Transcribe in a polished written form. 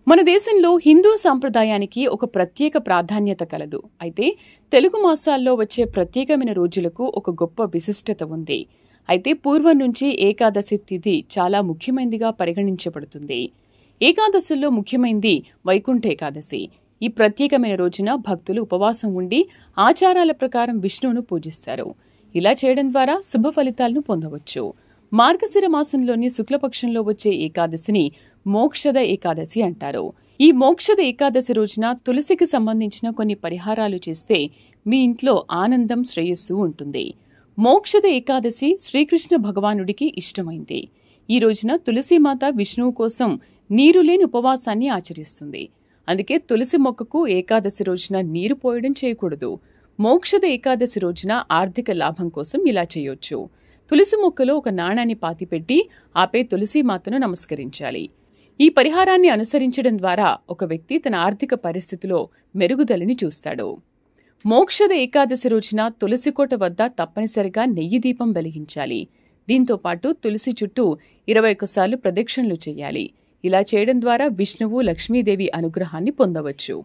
మన దేశంలో హిందూ సంప్రదాయానికి ఒక ప్రత్యేక ప్రాధాన్యత కలదు. అయితే తెలుగు మాసాల్లో వచ్చే ప్రత్యేకమైన రోజులకు ఒక గొప్ప విశిష్టత ఉంది. అయితే పూర్వం నుంచి ఏకాదశి తిథి చాలా ముఖ్యమైనదిగా పరిగణించబడుతుంది. ఏకాదశుల్లో ముఖ్యమైనది వైకుంఠ ఏకాదశి. ఈ ప్రత్యేకమైన రోజున భక్తులు ఉపవాసం ఉండి ఆచారాల ప్రకారం విష్ణువును పూజిస్తారు. ఇలా చేయడం ద్వారా శుభ ఫలితాలను పొందవచ్చు. మార్గశిర మాసంలోని శుక్లపక్షంలో వచ్చే ఏకాదశిని మోక్షద ఏకాదశి అంటారు. ఈ మోక్షద ఏకాదశి రోజున తులసికి సంబంధించిన కొన్ని పరిహారాలు చేస్తే మీ ఇంట్లో ఆనందం, శ్రేయస్సు ఉంటుంది. మోక్షద ఏకాదశి శ్రీకృష్ణ భగవానుడికి ఇష్టమైంది. ఈ రోజున తులసీమాత విష్ణువు కోసం నీరు లేని ఉపవాసాన్ని ఆచరిస్తుంది. అందుకే తులసి మొక్కకు ఏకాదశి రోజున నీరు పోయడం చేయకూడదు. మోక్షద ఏకాదశి రోజున ఆర్థిక లాభం కోసం ఇలా చేయొచ్చు. తులసి మొక్కలో ఒక నాణాన్ని పాతిపెట్టి ఆపై తులసీమాతను నమస్కరించాలి. ఈ పరిహారాన్ని అనుసరించడం ద్వారా ఒక వ్యక్తి తన ఆర్థిక పరిస్థితిలో మెరుగుదలని చూస్తాడు. మోక్షద ఏకాదశి రోజున తులసికోట వద్ద తప్పనిసరిగా నెయ్యి దీపం వెలిగించాలి. దీంతో పాటు తులసి చుట్టూ 21 సార్లు ప్రదక్షిణలు చేయాలి. ఇలా చేయడం ద్వారా విష్ణువు, లక్ష్మీదేవి అనుగ్రహాన్ని పొందవచ్చు.